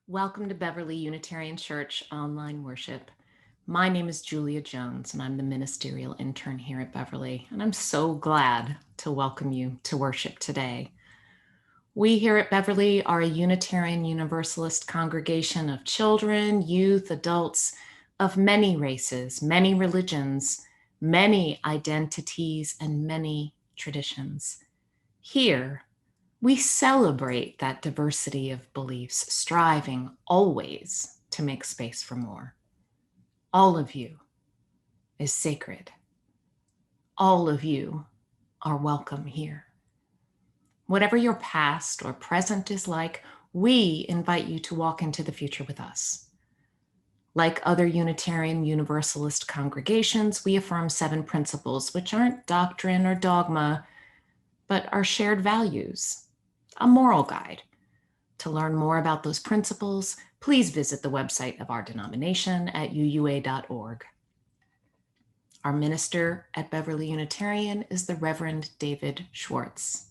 Welcome to Beverly Unitarian Church online worship. My name is Julia Jones, and I'm the ministerial intern here at Beverly, and I'm so glad to welcome you to worship today. We here at Beverly are a Unitarian Universalist congregation of children, youth, adults of many races, many religions, many identities, and many traditions. Here, we celebrate that diversity of beliefs, striving always to make space for more. All of you is sacred. All of you are welcome here. Whatever your past or present is like, we invite you to walk into the future with us. Like other Unitarian Universalist congregations, we affirm 7 principles, which aren't doctrine or dogma, but are shared values, a moral guide. To learn more about those principles, please visit the website of our denomination at uua.org. Our minister at Beverly Unitarian is the Reverend David Schwartz.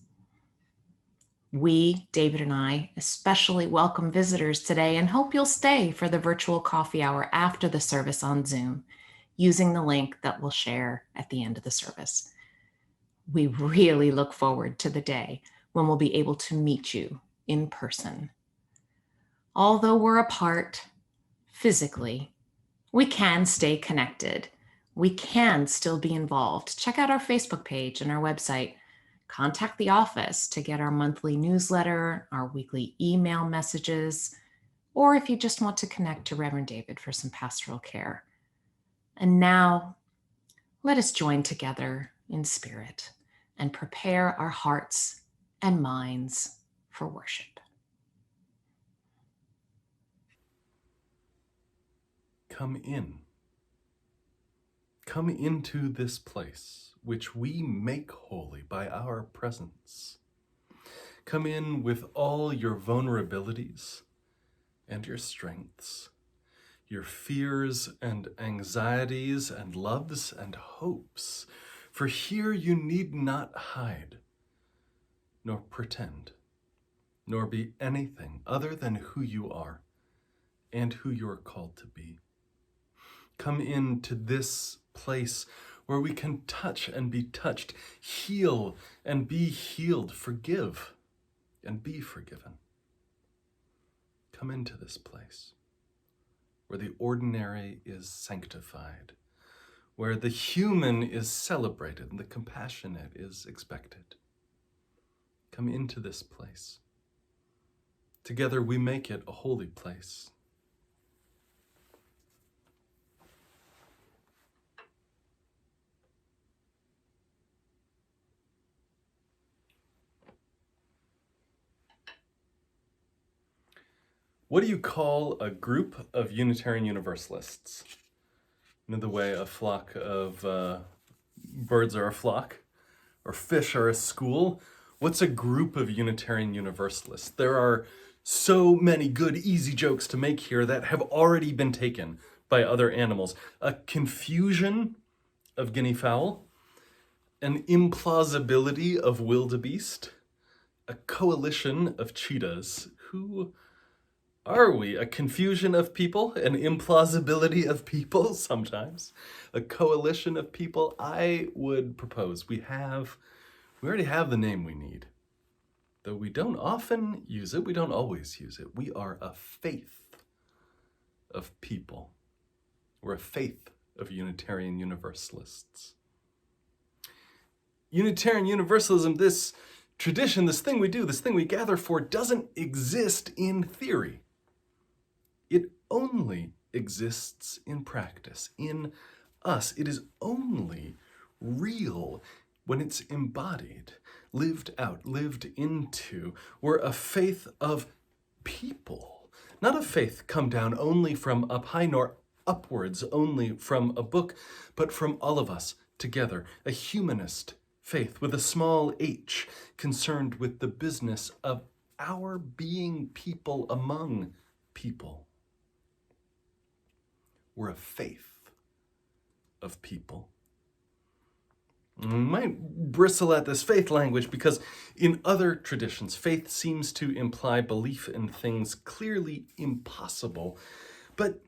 We, David and I, especially welcome visitors today and hope you'll stay for the virtual coffee hour after the service on Zoom, using the link that we'll share at the end of the service. We really look forward to the day when we'll be able to meet you in person. Although we're apart physically, we can stay connected. We can still be involved. Check out our Facebook page and our website. Contact the office to get our monthly newsletter, our weekly email messages, or if you just want to connect to Reverend David for some pastoral care. And now, let us join together in spirit and prepare our hearts and minds for worship. Come in. Come into this place, which we make holy by our presence. Come in with all your vulnerabilities and your strengths, your fears and anxieties and loves and hopes. For here you need not hide, nor pretend, nor be anything other than who you are and who you are called to be. Come into this place where we can touch and be touched, heal and be healed, forgive and be forgiven. Come into this place where the ordinary is sanctified, where the human is celebrated and the compassionate is expected. Come into this place. Together we make it a holy place. What do you call a group of Unitarian Universalists? You know, the way a flock of birds are a flock, or fish are a school. What's a group of Unitarian Universalists? There are so many good, easy jokes to make here that have already been taken by other animals. A confusion of guinea fowl, an implausibility of wildebeest, a coalition of cheetahs. Who are we? A confusion of people? An implausibility of people sometimes? A coalition of people? I would propose we already have the name we need. Though we don't often use it, we don't always use it. We are a faith of people. We're a faith of Unitarian Universalists. Unitarian Universalism, this tradition, this thing we do, this thing we gather for, doesn't exist in theory. It only exists in practice, in us. It is only real when it's embodied, lived out, lived into. We're a faith of people, not a faith come down only from up high, nor upwards only from a book, but from all of us together, a humanist faith with a small h, concerned with the business of our being people among people. We're a faith of people. We might bristle at this faith language because in other traditions, faith seems to imply belief in things clearly impossible. But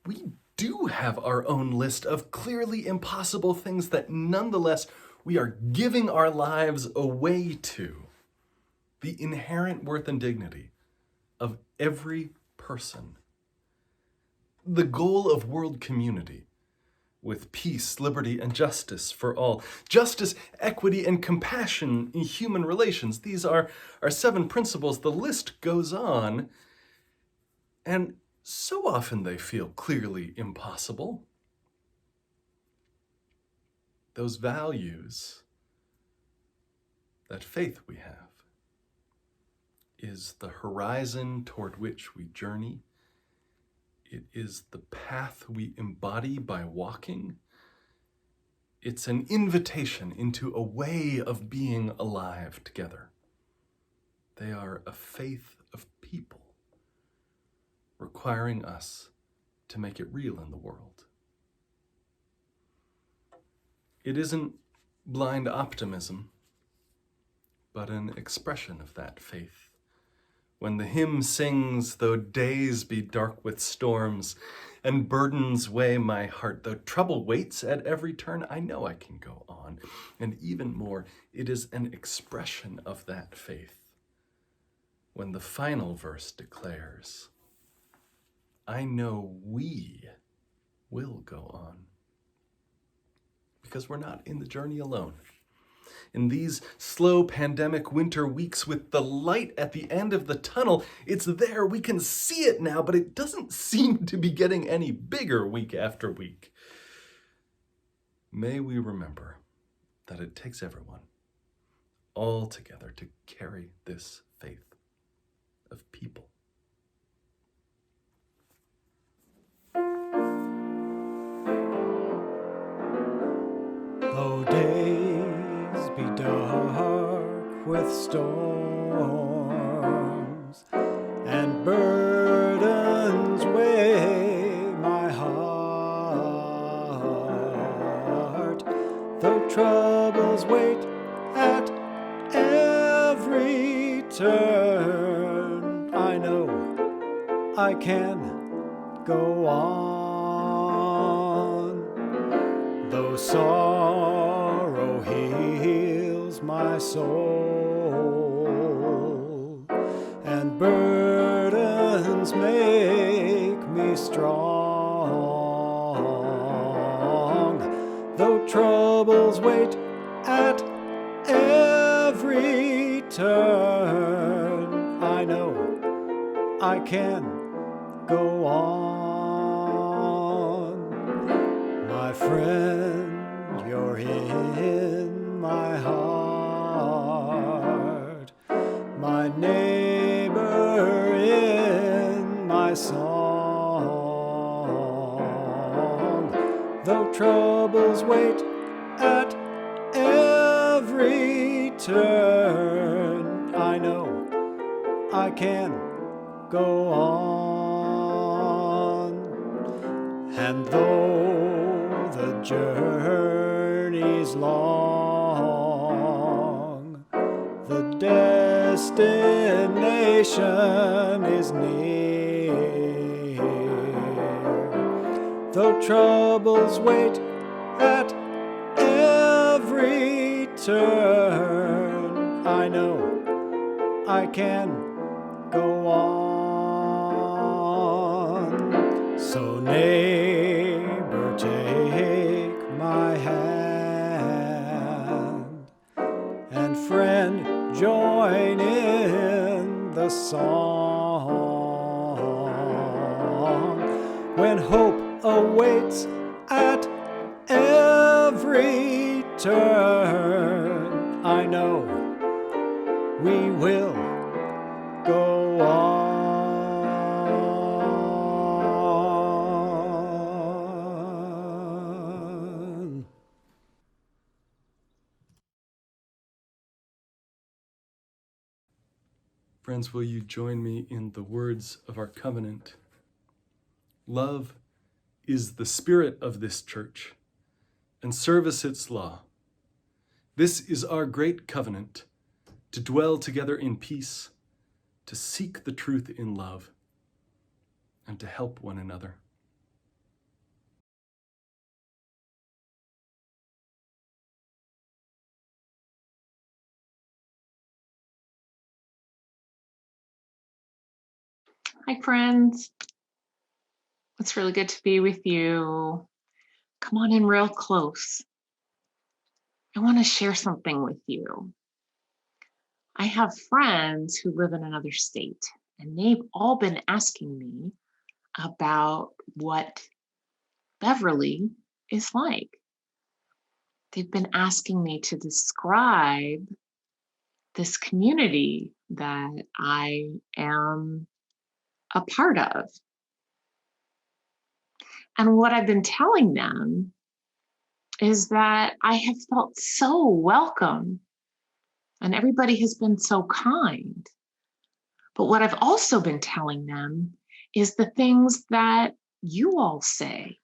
we do have our own list of clearly impossible things that nonetheless we are giving our lives away to. The inherent worth and dignity of every person. The goal of world community with peace, liberty, and justice for all. Justice, equity, and compassion in human relations. These are our 7 principles. The list goes on, and so often they feel clearly impossible. Those values, that faith we have, is the horizon toward which we journey. It is the path we embody by walking. It's an invitation into a way of being alive together. They are a faith of people, requiring us to make it real in the world. It isn't blind optimism, but an expression of that faith. When the hymn sings, though days be dark with storms, and burdens weigh my heart, though trouble waits at every turn, I know I can go on. And even more, it is an expression of that faith. When the final verse declares, I know we will go on. Because we're not in the journey alone. In these slow pandemic winter weeks with the light at the end of the tunnel, it's there, we can see it now, but it doesn't seem to be getting any bigger week after week. May we remember that it takes everyone, all together, to carry this faith of people. Though days be dark with storms, and burdens weigh my heart, though troubles wait at every turn, I know I can go on. Though sorrow heals my soul, and burdens make me strong, though troubles wait at every turn, I know I can go on. My friend, you're in my heart, my neighbor in my song. Though troubles wait at every turn, I know I can go on. And though the journey's long, the destination is near. Though troubles wait at every turn, I know I can go on. So neighbor, take my hand, and friend, join in the song. When hope awaits at every turn, I know we will go on. Friends, will you join me in the words of our covenant? Love is the spirit of this church, and service its law. This is our great covenant, to dwell together in peace, to seek the truth in love, and to help one another. Hi, friends. It's really good to be with you. Come on in real close. I want to share something with you. I have friends who live in another state, and they've all been asking me about what Beverly is like. They've been asking me to describe this community that I am a part of. And what I've been telling them is that I have felt so welcome and everybody has been so kind. But what I've also been telling them is the things that you all say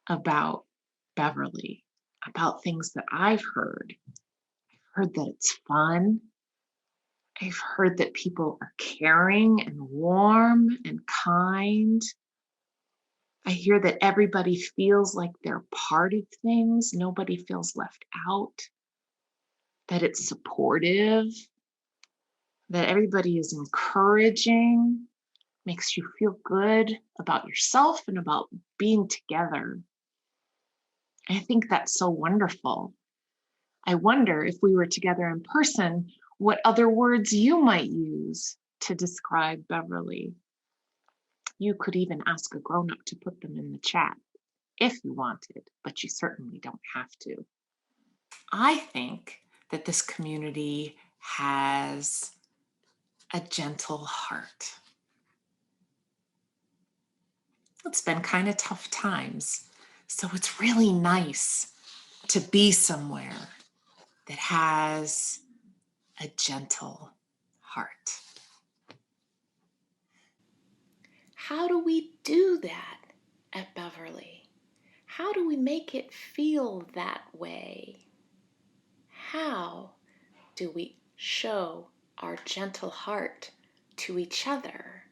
about Beverly, about things that I've heard. I've heard that it's fun. I've heard that people are caring and warm and kind. I hear that everybody feels like they're part of things. Nobody feels left out, that it's supportive, that everybody is encouraging, makes you feel good about yourself and about being together. I think that's so wonderful. I wonder if we were together in person, what other words you might use to describe Beverly. You could even ask a grown-up to put them in the chat if you wanted, but you certainly don't have to. I think that this community has a gentle heart. It's been kind of tough times, so it's really nice to be somewhere that has a gentle heart. How do we do that at Beverly? How do we make it feel that way? How do we show our gentle heart to each other?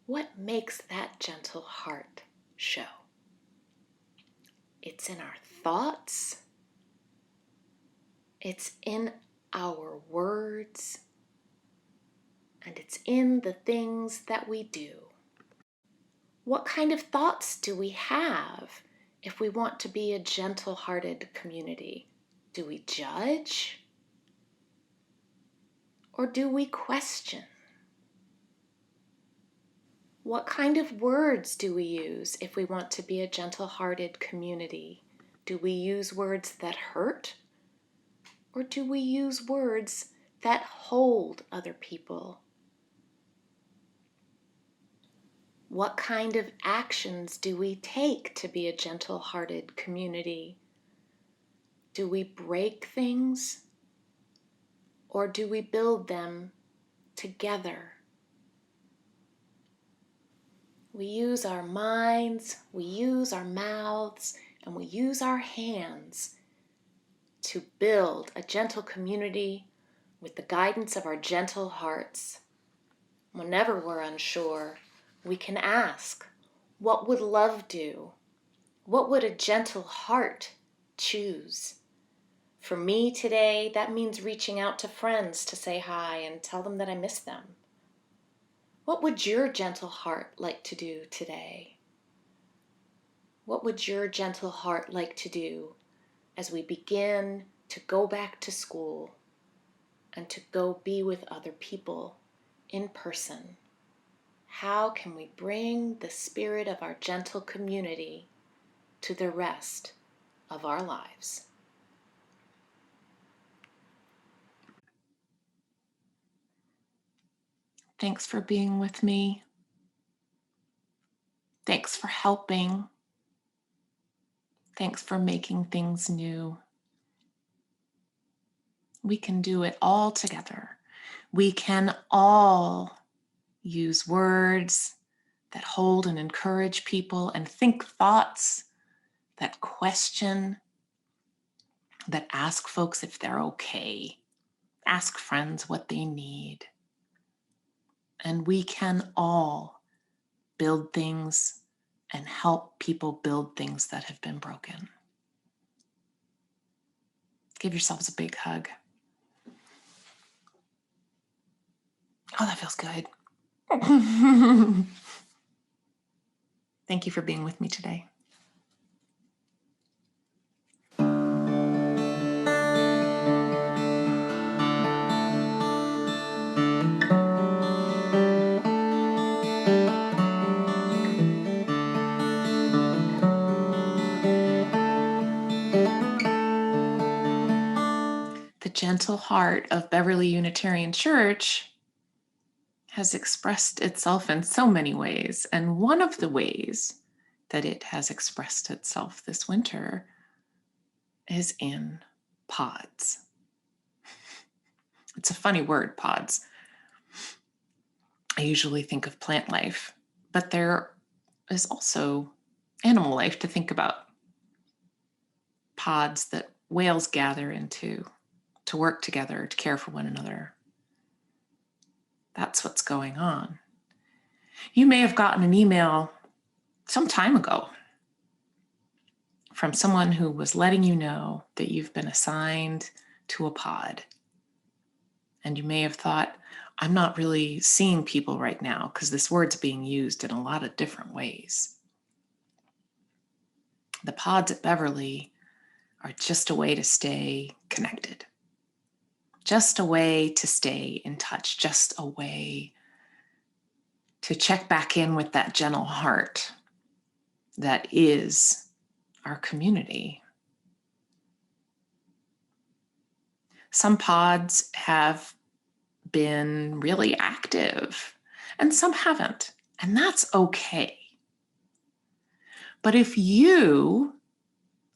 What makes that gentle heart show? It's in our thoughts. It's in our words. And it's in the things that we do. What kind of thoughts do we have if we want to be a gentle-hearted community? Do we judge? Or do we question? What kind of words do we use if we want to be a gentle-hearted community? Do we use words that hurt? Or do we use words that hold other people? What kind of actions do we take to be a gentle-hearted community? Do we break things? Or do we build them together? We use our minds, we use our mouths, and we use our hands to build a gentle community with the guidance of our gentle hearts. Whenever we're unsure, we can ask, what would love do? What would a gentle heart choose? For me today, that means reaching out to friends to say hi and tell them that I miss them. What would your gentle heart like to do today? What would your gentle heart like to do as we begin to go back to school and to go be with other people in person? How can we bring the spirit of our gentle community to the rest of our lives? Thanks for being with me. Thanks for helping. Thanks for making things new. We can do it all together. We can all use words that hold and encourage people and think thoughts that question, that ask folks if they're okay, ask friends what they need. And we can all build things and help people build things that have been broken. Give yourselves a big hug. Oh, that feels good. Thank you for being with me today. The gentle heart of Beverly Unitarian Church has expressed itself in so many ways. And one of the ways that it has expressed itself this winter is in pods. It's a funny word, pods. I usually think of plant life, but there is also animal life to think about. Pods that whales gather into to work together, to care for one another. That's what's going on. You may have gotten an email some time ago from someone who was letting you know that you've been assigned to a pod. And you may have thought, I'm not really seeing people right now because this word's being used in a lot of different ways. The pods at Beverly are just a way to stay connected, just a way to stay in touch, just a way to check back in with that gentle heart that is our community. Some pods have been really active and some haven't, and that's okay. But if you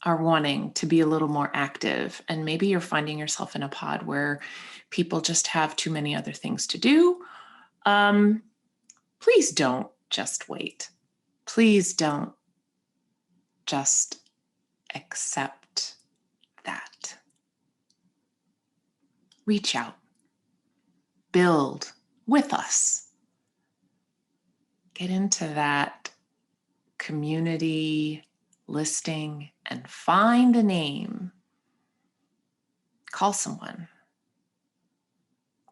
are wanting to be a little more active and maybe you're finding yourself in a pod where people just have too many other things to do, please don't just wait. Please don't just accept that. Reach out. Build with us. Get into that community listing and find a name. Call someone.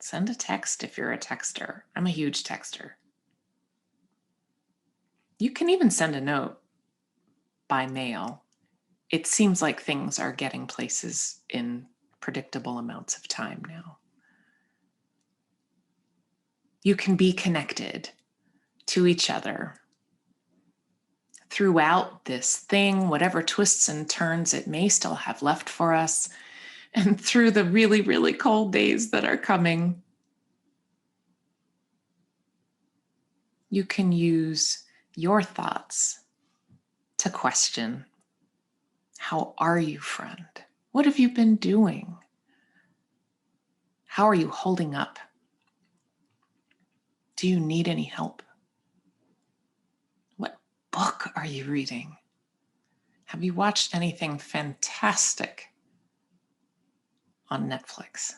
Send a text if you're a texter. I'm a huge texter. You can even send a note by mail. It seems like things are getting places in predictable amounts of time now. You can be connected to each other throughout this thing, whatever twists and turns it may still have left for us, and through the really, really cold days that are coming. You can use your thoughts to question, how are you, friend? What have you been doing? How are you holding up? Do you need any help? What book are you reading? Have you watched anything fantastic on Netflix?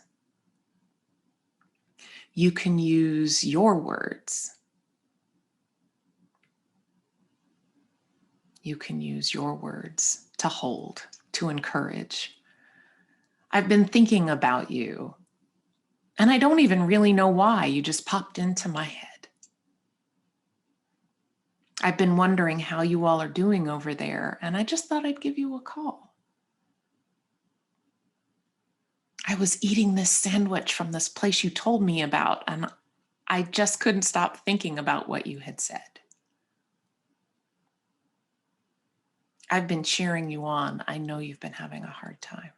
You can use your words. You can use your words to hold, to encourage. I've been thinking about you, and I don't even really know why. You just popped into my head. I've been wondering how you all are doing over there, and I just thought I'd give you a call. I was eating this sandwich from this place you told me about, and I just couldn't stop thinking about what you had said. I've been cheering you on. I know you've been having a hard time.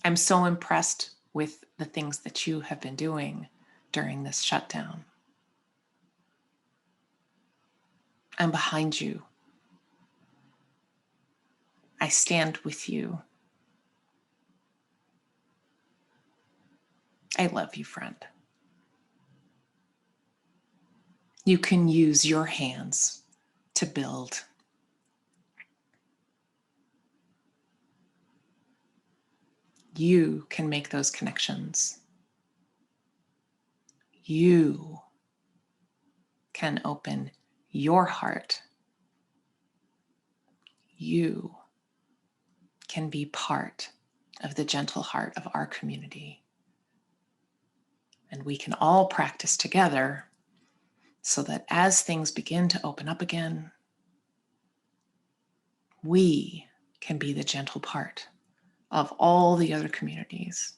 I'm so impressed with the things that you have been doing during this shutdown. I'm behind you. I stand with you. I love you, friend. You can use your hands to build. You can make those connections. You can open your heart. You can be part of the gentle heart of our community. And we can all practice together so that as things begin to open up again, we can be the gentle part of all the other communities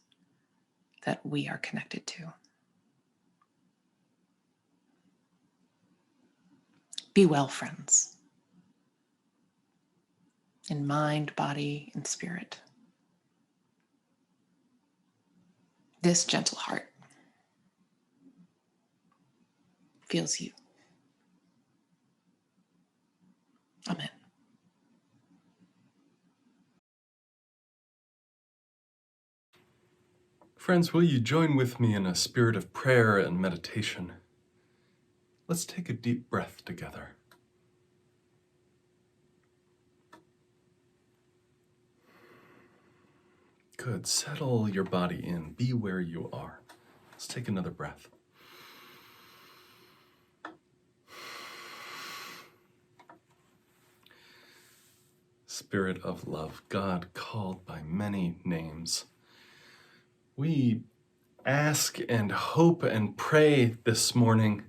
that we are connected to. Be well, friends, in mind, body, and spirit. This gentle heart feels you. Amen. Friends, will you join with me in a spirit of prayer and meditation? Let's take a deep breath together. Good. Settle your body in. Be where you are. Let's take another breath. Spirit of love, God called by many names, we ask and hope and pray this morning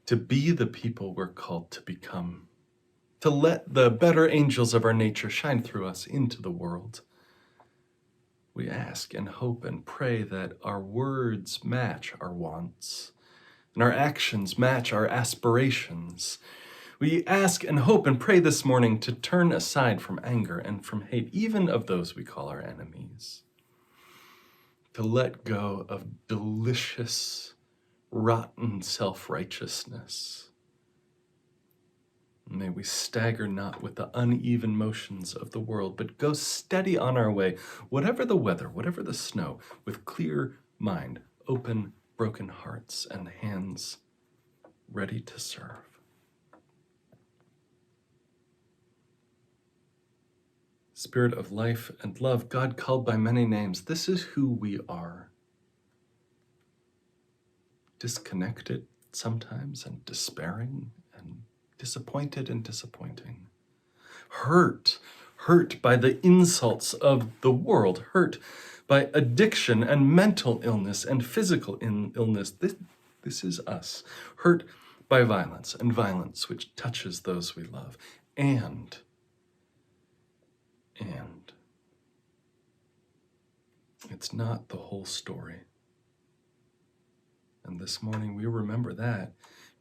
to be the people we're called to become, to let the better angels of our nature shine through us into the world. We ask and hope and pray that our words match our wants and our actions match our aspirations. We ask and hope and pray this morning to turn aside from anger and from hate, even of those we call our enemies. To let go of delicious, rotten self-righteousness. May we stagger not with the uneven motions of the world, but go steady on our way, whatever the weather, whatever the snow, with clear mind, open, broken hearts, and hands ready to serve. Spirit of life and love, God called by many names, this is who we are. Disconnected sometimes and despairing and disappointed and disappointing. Hurt by the insults of the world, hurt by addiction and mental illness and physical illness. This is us. Hurt by violence and violence which touches those we love. And it's not the whole story. And this morning we remember that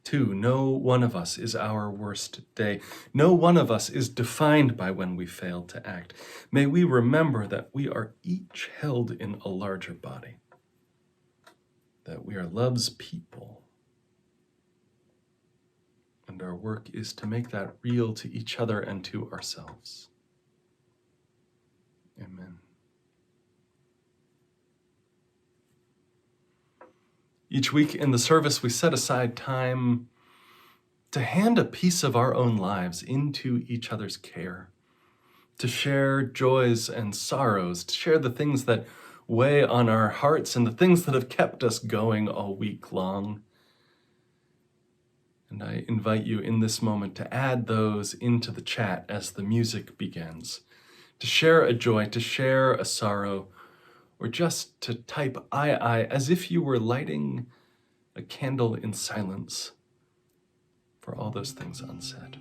too. No one of us is our worst day. No one of us is defined by when we fail to act. May we remember that we are each held in a larger body, that we are love's people, and our work is to make that real to each other and to ourselves. Amen. Each week in the service, we set aside time to hand a piece of our own lives into each other's care, to share joys and sorrows, to share the things that weigh on our hearts and the things that have kept us going all week long. And I invite you in this moment to add those into the chat as the music begins, to share a joy, to share a sorrow, or just to type I as if you were lighting a candle in silence for all those things unsaid.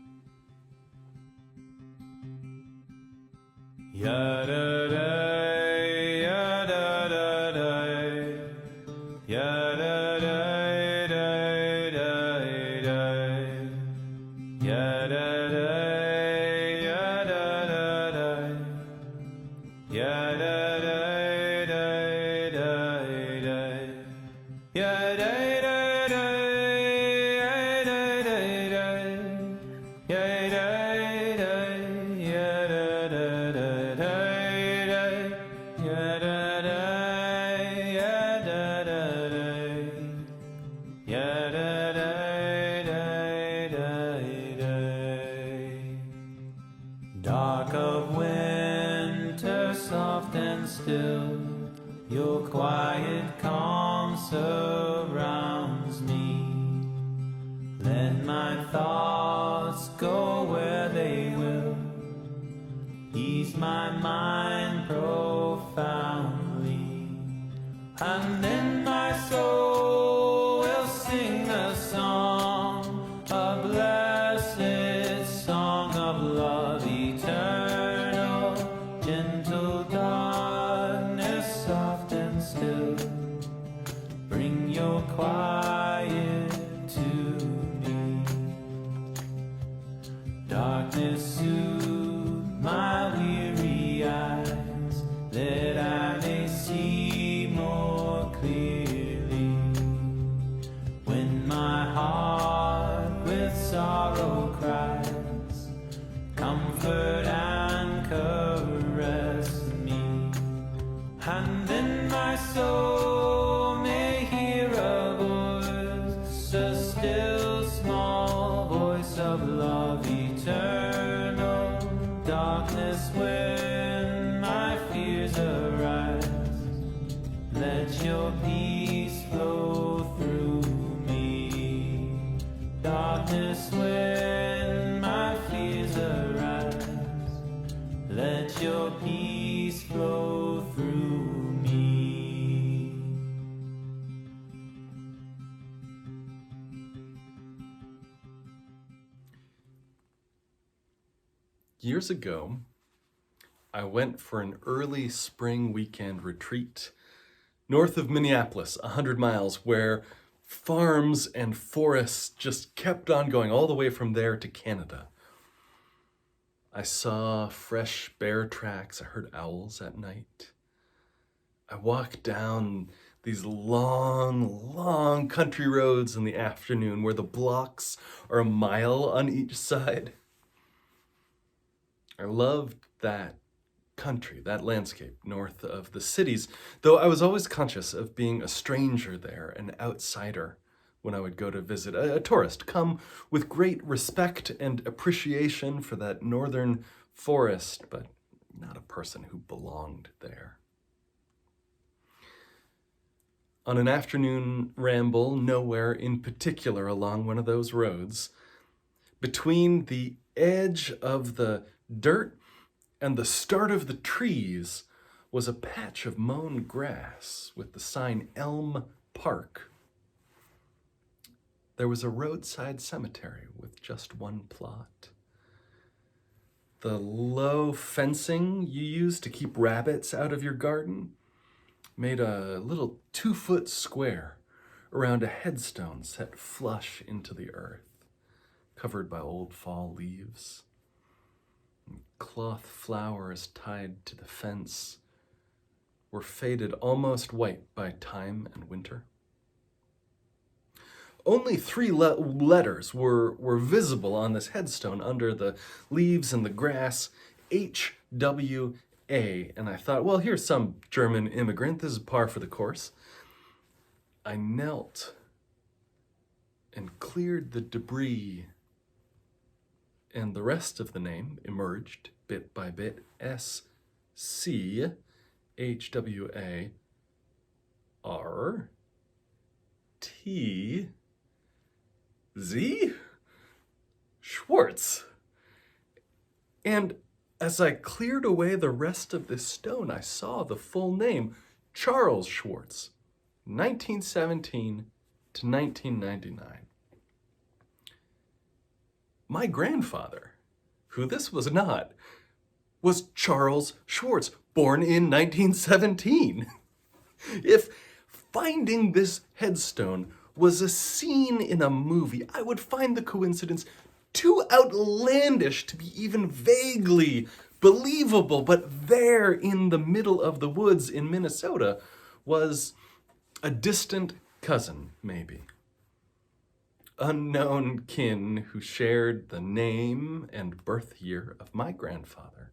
Dark of winter, soft soft and still. Your quiet calm surrounds me. Let my thoughts go where they will. Ease my mind profoundly. And then my soul will sing a song, a blessed song of love eternal, gentle darkness, soft and still. Bring your quiet to me. Darkness soothe my weary eyes, that I may see more clearly. When my heart with sorrow cries, comfort and caress me. And then my soul may hear a voice, a still small voice of love eternal. Darkness when my fears arise, let your peace flow through me. Darkness when my fears arise, let your peace flow through me. Years ago, I went for an early spring weekend retreat north of Minneapolis, 100 miles, where farms and forests just kept on going all the way from there to Canada. I saw fresh bear tracks. I heard owls at night. I walked down these long country roads in the afternoon where the blocks are a mile on each side. I loved that country, that landscape north of the cities, though I was always conscious of being a stranger there, an outsider, when I would go to visit, a tourist, come with great respect and appreciation for that northern forest, but not a person who belonged there. On an afternoon ramble, nowhere in particular along one of those roads, between the edge of the dirt and the start of the trees was a patch of mown grass with the sign Elm Park. There was a roadside cemetery with just one plot. The low fencing you use to keep rabbits out of your garden made a little 2-foot square around a headstone set flush into the earth, covered by old fall leaves. Cloth flowers tied to the fence were faded almost white by time and winter. Only 3 letters were visible on this headstone under the leaves and the grass, HWA, and I thought, well, here's some German immigrant. This is par for the course. I knelt and cleared the debris, and the rest of the name emerged bit by bit. SCHWARTZ. Schwartz. And as I cleared away the rest of this stone, I saw the full name, Charles Schwartz, 1917 to 1999. My grandfather, who this was not, was Charles Schwartz, born in 1917. If finding this headstone was a scene in a movie, I would find the coincidence too outlandish to be even vaguely believable, but there in the middle of the woods in Minnesota was a distant cousin, maybe. Unknown kin who shared the name and birth year of my grandfather,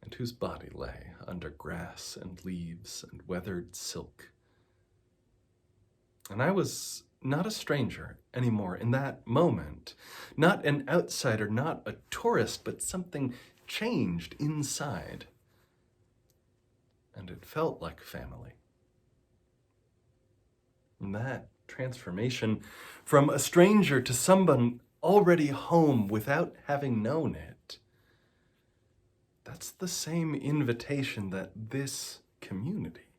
and whose body lay under grass and leaves and weathered silk. And I was not a stranger anymore in that moment, not an outsider, not a tourist, but something changed inside. and it felt like family. And that transformation from a stranger to someone already home without having known it, that's the same invitation that this community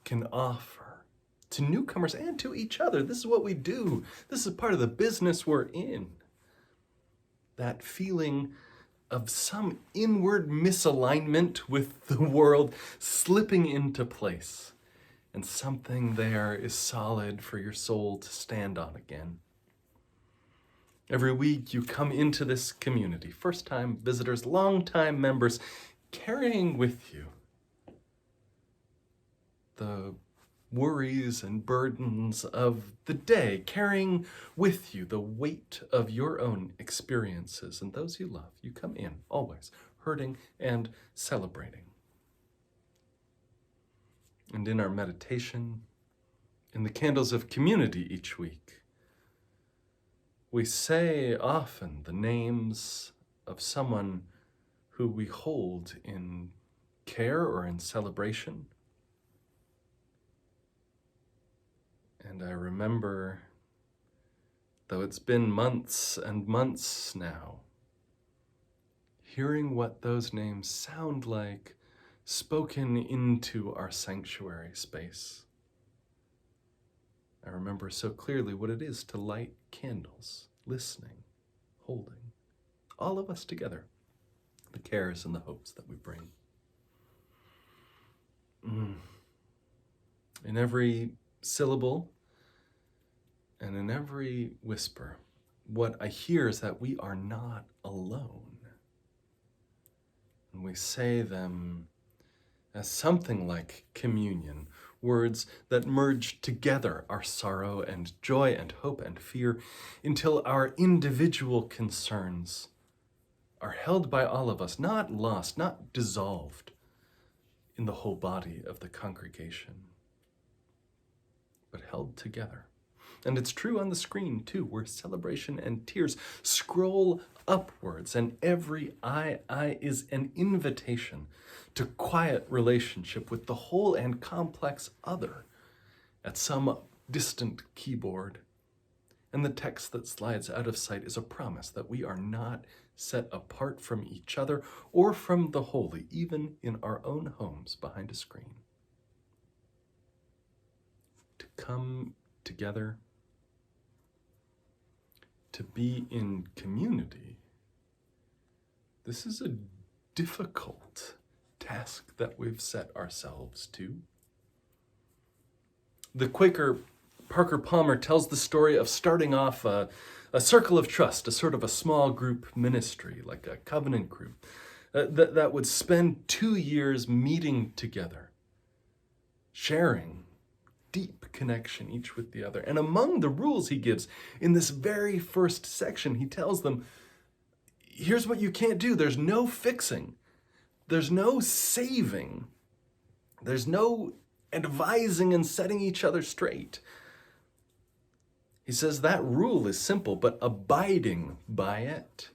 can offer to newcomers and to each other. This is what we do. This is part of the business we're in. That feeling of some inward misalignment with the world slipping into place, and something there is solid for your soul to stand on again. Every week you come into this community, first-time visitors, long-time members, carrying with you the worries and burdens of the day, carrying with you the weight of your own experiences and those you love. You come in, always, hurting and celebrating. And in our meditation, in the candles of community each week, we say often the names of someone who we hold in care or in celebration. And I remember, though it's been months and months now, hearing what those names sound like spoken into our sanctuary space. I remember so clearly what it is to light candles, listening, holding, all of us together, the cares and the hopes that we bring. In every syllable and in every whisper, what I hear is that we are not alone. And we say them as something like communion, words that merge together our sorrow and joy and hope and fear until our individual concerns are held by all of us, not lost, not dissolved in the whole body of the congregation, but held together. And it's true on the screen too, where celebration and tears scroll upwards, and every I is an invitation to quiet relationship with the whole and complex other at some distant keyboard. And the text that slides out of sight is a promise that we are not set apart from each other or from the holy, even in our own homes behind a screen. To come together, to be in community, this is a difficult task that we've set ourselves to. The Quaker Parker Palmer tells the story of starting off a circle of trust, a sort of a small group ministry, like a covenant group, that would spend 2 years meeting together, sharing deep connection each with the other. And among the rules he gives in this very first section, he tells them, here's what you can't do. There's no fixing. There's no saving. There's no advising and setting each other straight. He says that rule is simple, but abiding by it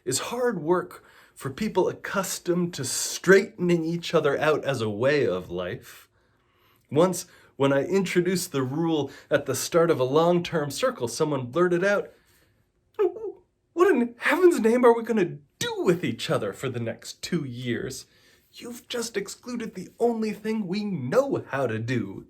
is hard work for people accustomed to straightening each other out as a way of life. Once, when I introduced the rule at the start of a long-term circle, someone blurted out, "What in heaven's name are we going to do with each other for the next 2 years? You've just excluded the only thing we know how to do."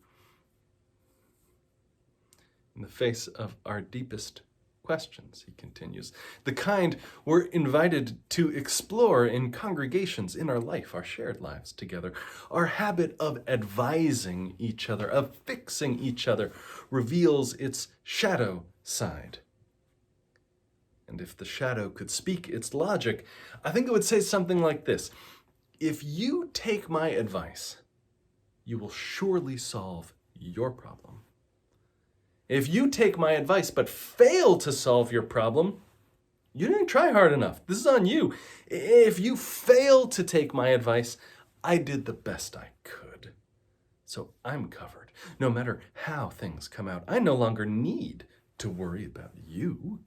In the face of our deepest questions, he continues, the kind we're invited to explore in congregations, in our life, our shared lives together, our habit of advising each other, of fixing each other, reveals its shadow side. And if the shadow could speak its logic, I think it would say something like this: if you take my advice, you will surely solve your problem. If you take my advice but fail to solve your problem, you didn't try hard enough. This is on you. If you fail to take my advice, I did the best I could. So I'm covered. No matter how things come out, I no longer need to worry about you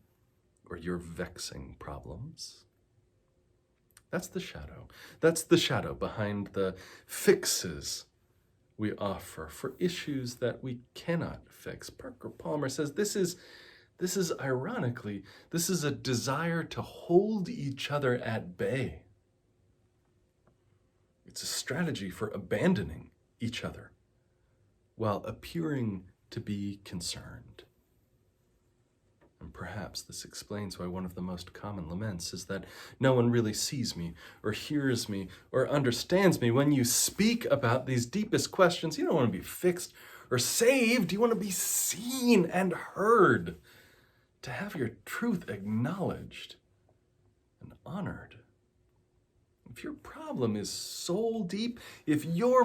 or your vexing problems. That's the shadow. That's the shadow behind the fixes we offer for issues that we cannot fix. Parker Palmer says this is ironically, this is a desire to hold each other at bay. It's a strategy for abandoning each other while appearing to be concerned. And perhaps this explains why one of the most common laments is that no one really sees me or hears me or understands me. When you speak about these deepest questions, you don't want to be fixed or saved. You want to be seen and heard, to have your truth acknowledged and honored. If your problem is soul deep, your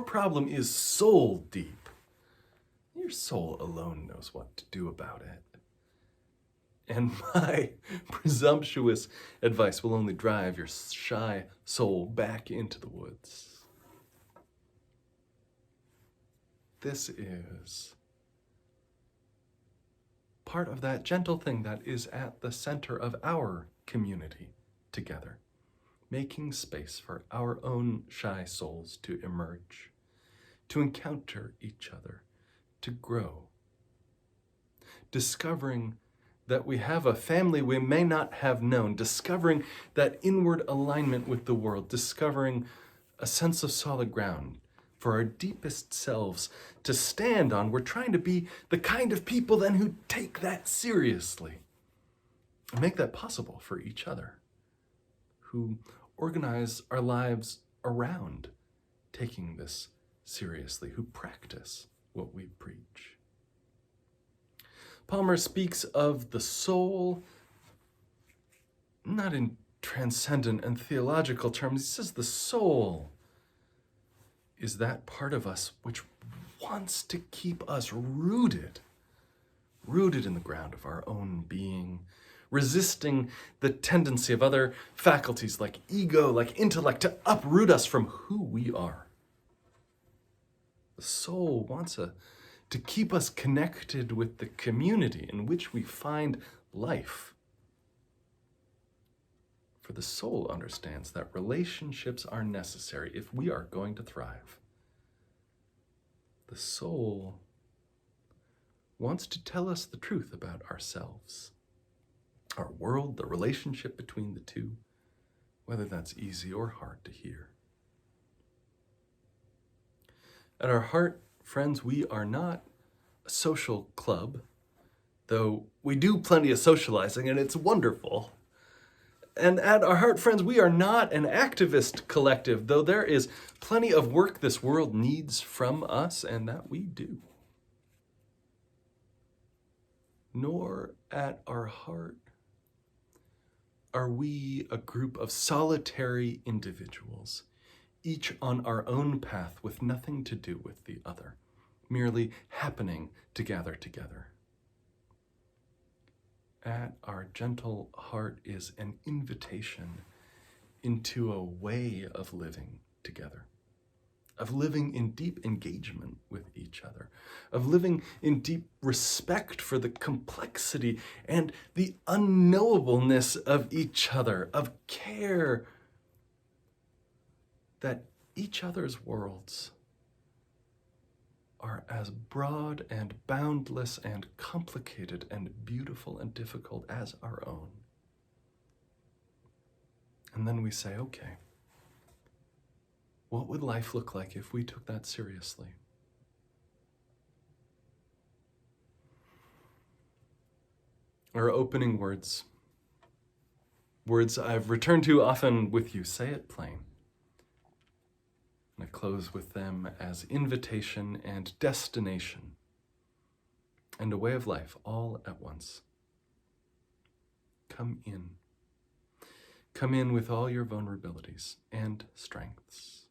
soul alone knows what to do about it. And my presumptuous advice will only drive your shy soul back into the woods. This is part of that gentle thing that is at the center of our community together, making space for our own shy souls to emerge, to encounter each other, to grow, discovering that we have a family we may not have known, discovering that inward alignment with the world, discovering a sense of solid ground for our deepest selves to stand on. We're trying to be the kind of people then who take that seriously and make that possible for each other, who organize our lives around taking this seriously, who practice what we preach. Palmer speaks of the soul, not in transcendent and theological terms. He says the soul is that part of us which wants to keep us rooted in the ground of our own being, resisting the tendency of other faculties like ego, like intellect, to uproot us from who we are. The soul wants to keep us connected with the community in which we find life. For the soul understands that relationships are necessary if we are going to thrive. The soul wants to tell us the truth about ourselves, our world, the relationship between the two, whether that's easy or hard to hear. At our heart, friends, we are not a social club, though we do plenty of socializing, and it's wonderful. And at our heart, friends, we are not an activist collective, though there is plenty of work this world needs from us, and that we do. Nor at our heart are we a group of solitary individuals, each on our own path with nothing to do with the other, merely happening to gather together. At our gentle heart is an invitation into a way of living together, of living in deep engagement with each other, of living in deep respect for the complexity and the unknowableness of each other, of care that each other's worlds are as broad and boundless and complicated and beautiful and difficult as our own. And then we say, okay, what would life look like if we took that seriously? Our opening words I've returned to often with you, say it plain. And I close with them as invitation and destination and a way of life all at once. Come in. Come in with all your vulnerabilities and strengths,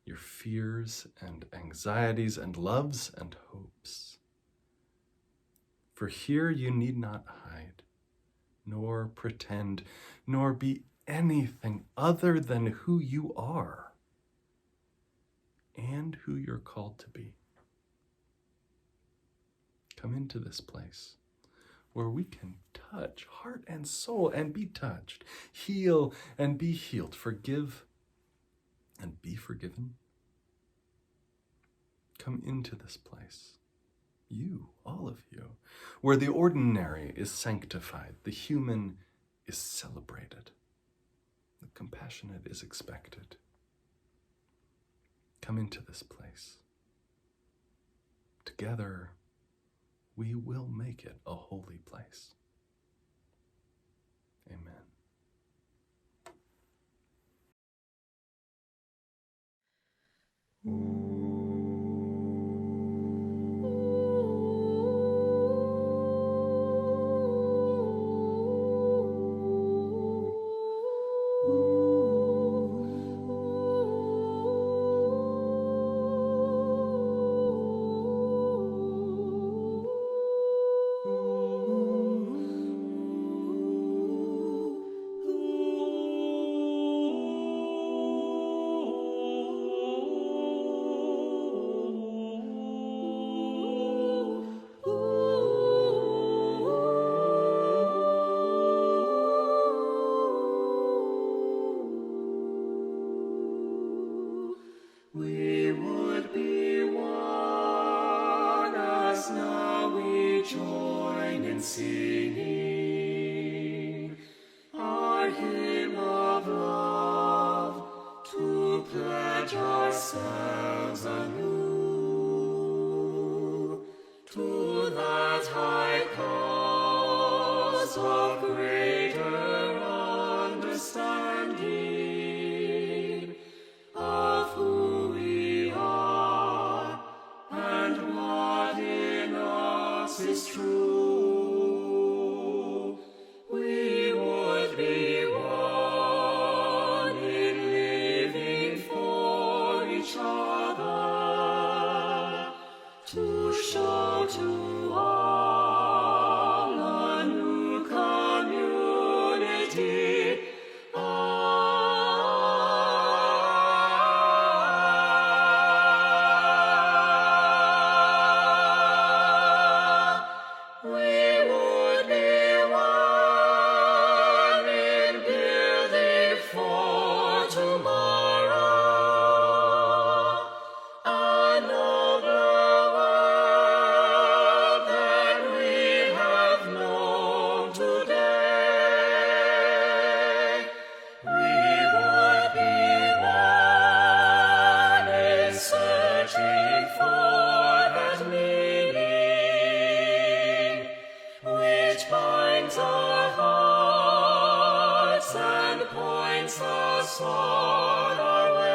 your fears and anxieties and loves and hopes. For here you need not hide, nor pretend, nor be anything other than who you are and who you're called to be. Come into this place where we can touch heart and soul and be touched, heal and be healed, forgive and be forgiven. Come into this place, you, all of you, where the ordinary is sanctified, the human is celebrated, the compassionate is expected. Come into this place. Together, we will make it a holy place. Amen. We would be one as now we join in singing our hymn of love to pledge ourselves anew to that high cause of greater understanding of who we are and what in us is true. We would be one in living for each other to show to all a new community. Our hearts and points us on our way.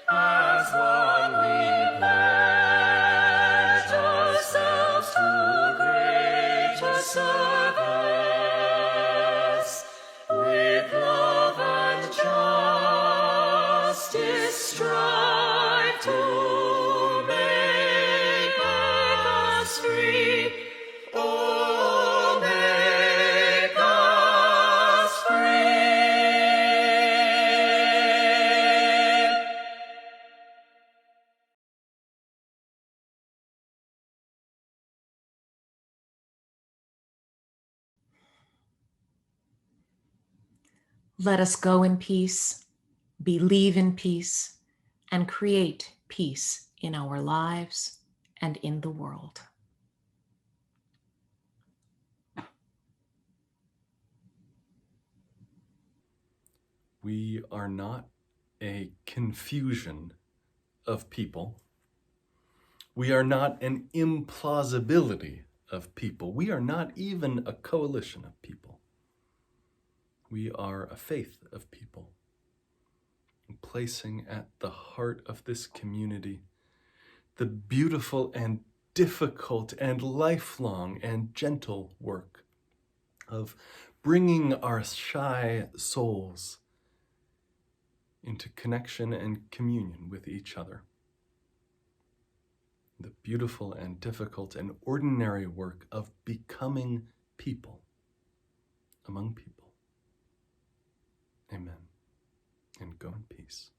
As one we pledge ourselves to greater service, with love and justice strive to make us free. Oh, make us free. Let us go in peace, believe in peace, and create peace in our lives and in the world. We are not a confusion of people. We are not an implausibility of people. We are not even a coalition of people. We are a faith of people, placing at the heart of this community the beautiful and difficult and lifelong and gentle work of bringing our shy souls into connection and communion with each other. The beautiful and difficult and ordinary work of becoming people among people. Amen. And go in peace.